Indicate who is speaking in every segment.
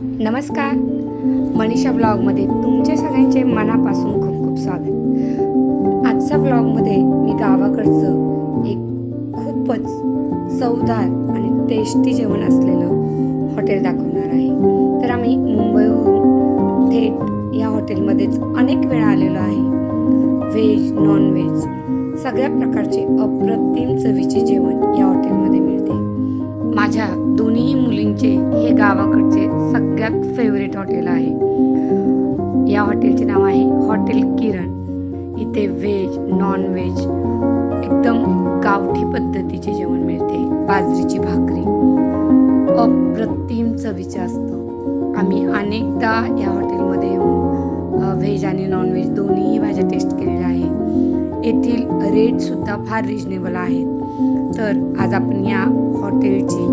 Speaker 1: नमस्कार, मनीषा ब्लॉगमध्ये तुमचे सगळ्यांचे मनापासून खूप खूप स्वागत. आजच्या ब्लॉगमध्ये मी गावाकडचं एक खूपच चवदार आणि टेस्टी जेवण असलेलं हॉटेल दाखवणार आहे. तर आम्ही मुंबईहून थेट या हॉटेलमध्येच अनेक वेळा आलेलो आहे. व्हेज, नॉन व्हेज सगळ्या प्रकारचे अप्रतिम चवीचे जेवण या हॉटेलमध्ये मिळते. माझ्या दोन्ही मुलींचे हे गावाकडचे सगळ्यात फेवरेट हॉटेल आहे. या हॉटेलचे नाव आहे हॉटेल किरण. इथे व्हेज, नॉन व्हेज एकदम गावठी पद्धतीचे जेवण मिळते. बाजरीची भाकरी अप्रतिम चवीचे असतं. आम्ही अनेकदा या हॉटेलमध्ये येऊन व्हेज आणि नॉन व्हेज दोन्ही भाज्या टेस्ट केलेल्या आहे. येथील रेटसुद्धा फार रिजनेबल आहेत. तर आज आपण या हॉटेलची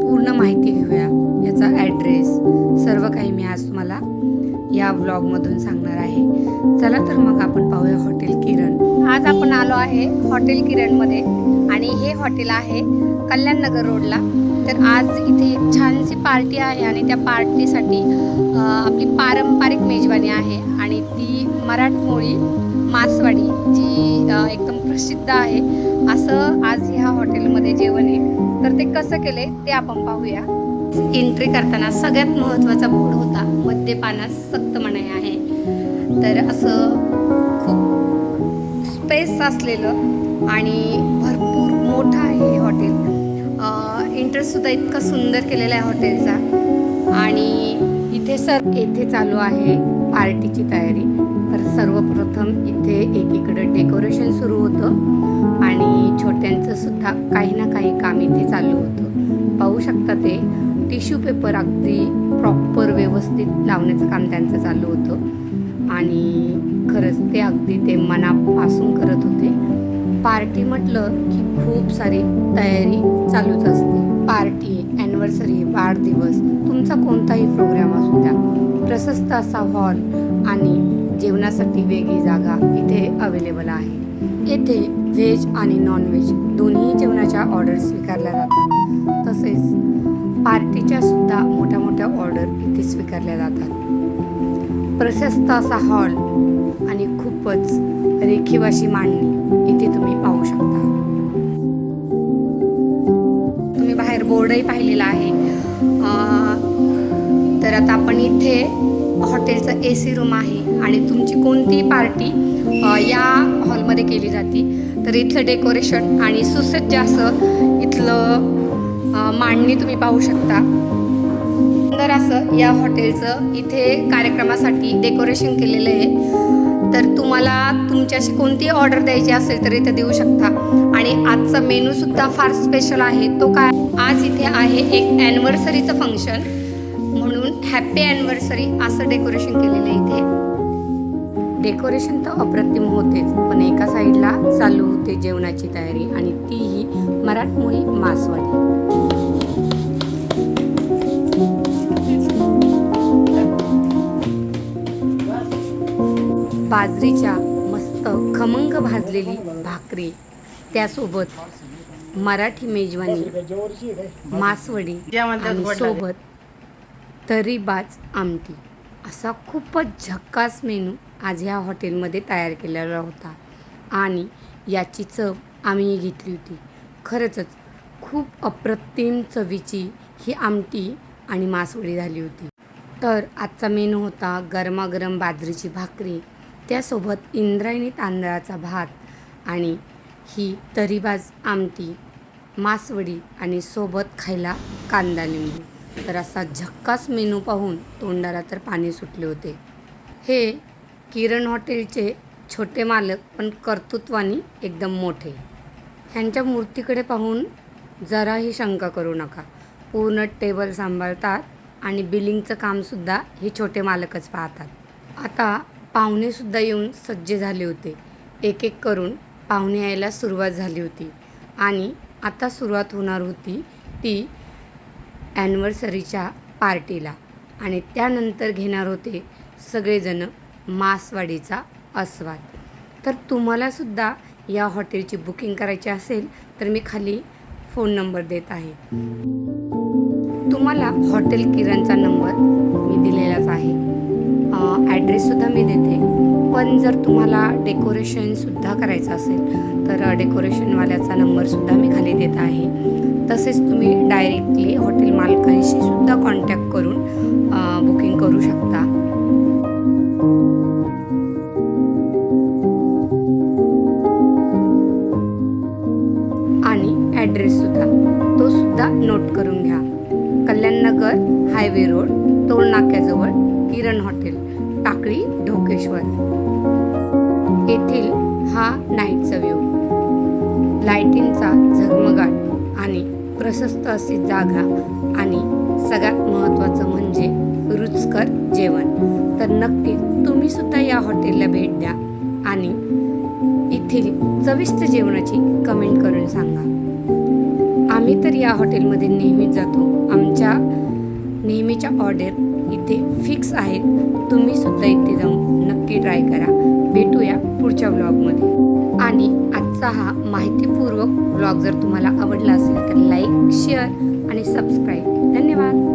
Speaker 1: पूर्ण माहिती घेऊया. याचा ॲड्रेस सर्व काही मी आज तुम्हाला या व्लॉगमधून सांगणार आहे. चला तर मग आपण पाहूया हॉटेल किरण.
Speaker 2: आज आपण आलो आहे हॉटेल किरणमध्ये आणि हे हॉटेल आहे कल्याण नगर रोडला. तर आज इथे एक छानशी पार्टी आहे आणि त्या पार्टीसाठी आपली पारंपरिक मेजवानी आहे आणि ती मराठमोळी मासवाडी जी एकदम प्रसिद्ध आहे. असं आज ह्या हॉटेलमध्ये जेवण आहे. तर ते कसं केले ते आपण पाहूया. एंट्री करताना सगळ्यात महत्त्वाचा बोर्ड होता, मद्यपानास सक्त मनाई आहे. तर असं खूप स्पेस असलेलं आणि भरपूर मोठं आहे हे हॉटेल. इंटरेस्टसुद्धा इतका सुंदर केलेला आहे हॉटेलचा. आणि इथे चालू आहे पार्टीची तयारी. तर सर्वप्रथम इथे एकीकडं डेकोरेशन सुरू होतं आणि छोट्यांचं सुद्धा काही ना काही काम इथे चालू होतं. पाहू शकता ते टिश्यू पेपर अगदी प्रॉपर व्यवस्थित लावण्याचं काम त्यांचं चालू होतं आणि खरंच ते अगदी ते मनापासून करत होते. पार्टी म्हटलं की खूप सारी तयारी चालूच असते. पार्टी, ॲनिव्हर्सरी, वाढदिवस, तुमचा कोणताही प्रोग्राम असू द्या, प्रशस्त असा हॉल आणि जेवणासाठी वेगळी जागा इथे अवेलेबल आहे. येथे व्हेज आणि नॉन व्हेज दोन्ही जेवणाच्या ऑर्डर स्वीकारल्या जातात. तसेच पार्टीच्या सुद्धा मोठ्या मोठ्या ऑर्डर इथे स्वीकारल्या जातात. प्रशस्त असा हॉल आणि खूपच रेखीव अशी मांडणी इथे तुम्ही पाहू शकता. तुम्ही बाहेर बोर्डही पाहिलेला आहे. तर आता आपण इथे हॉटेलचं AC रूम आहे आणि तुमची कोणतीही पार्टी या हॉलमध्ये केली जाते. तर इथलं डेकोरेशन आणि सुसज्ज असं इथलं मांडणी तुम्ही पाहू शकता. सुंदर असं या हॉटेलचं इथे कार्यक्रमासाठी डेकोरेशन केलेलं आहे. तर तुम्हाला तुमच्याशी कोणती ऑर्डर द्यायची असेल तर इथे देऊ शकता. आणि आजचा मेनूसुद्धा फार स्पेशल आहे. तो काय, आज इथे आहे एक ॲनिव्हर्सरीचं फंक्शन म्हणून हॅपी ॲनिव्हर्सरी असं डेकोरेशन केलेलं आहे इथे. डेकोरेशन तर अप्रतिम होतेच, पण एका साईडला चालू होते जेवणाची तयारी आणि तीही मराठमोळी मासवाडी. बाजरीच्या मस्त खमंग भाजलेली भाकरी, त्यासोबत मराठी मेजवानी मासवडी आणि सोबत तर्रीबाज आमटी असा खूपच झक्कास मेनू आज ह्या हॉटेलमध्ये तयार केलेला होता आणि याची चव आम्ही घेतली होती. खरंच खूप अप्रतिम चवीची ही आमटी आणि मासवडी झाली होती. तर आजचा मेनू होता गरमागरम बाजरीची भाकरी, त्यासोबत इंद्रायणी तांदळाचा भात आणि ही तर्रीबाज आमटी, मासवडी आणि सोबत खायला कांदा लिंबू. तर असा झक्कास मेनू पाहून तोंडाला तर पाणी सुटले होते. हे किरण हॉटेलचे छोटे मालक पण कर्तृत्वानी एकदम मोठे. ह्यांच्या मूर्तीकडे पाहून जराही शंका करू नका. पूर्ण टेबल सांभाळतात आणि बिलिंगचं कामसुद्धा हे छोटे मालकच पाहतात. आता पाहुणेसुद्धा येऊन सज्ज झाले होते. एक एक करून पाहुणे यायला सुरुवात झाली होती आणि आता सुरुवात होणार होती ती ॲनिव्हर्सरीच्या पार्टीला आणि त्यानंतर घेणार होते सगळेजण मासवाडीचा आस्वाद. तर तुम्हालासुद्धा या हॉटेलची बुकिंग करायची असेल तर मी खाली फोन नंबर देत आहे.
Speaker 1: तुम्हाला हॉटेल किरणचा नंबर मी दिलेलाच आहे, ॲड्रेससुद्धा मी देते. पण जर तुम्हाला डेकोरेशनसुद्धा करायचं असेल तर डेकोरेशनवाल्याचा नंबरसुद्धा मी खाली देत आहे. तसेच तुम्ही डायरेक्टली हॉटेल मालकांशी सुद्धा कॉन्टॅक्ट करून बुकिंग करू शकता. आणि ॲड्रेससुद्धा तो सुद्धा नोट करून घ्या. कल्याणनगर हायवे रोड, टोल नाक्याजवळ किरण हॉटेल, टाकळी, ढोकेश्वर येथील हा नाईटचा व्ह्यू. लाईटिंगचा झगमगाट आणि प्रशस्त अशी जागा आणि सगळ्यात महत्त्वाचं म्हणजे रुचकर जेवण. तर नक्कीच तुम्ही सुद्धा या हॉटेलला भेट द्या आणि येथील चविष्ट जेवणाची कमेंट करून सांगा. आम्ही तर या हॉटेलमध्ये नेहमीच जातो. आमच्या नेहमीच्या ऑर्डर इथे फिक्स आहेत. तुम्ही सुद्धा इथे जाऊन नक्की ट्राय करा. भेटूया पुढच्या व्लॉगमध्ये. आणि आजचा हा माहितीपूर्वक व्लॉग जर तुम्हाला आवडला असेल तर लाईक, शेअर आणि सबस्क्राईब. धन्यवाद.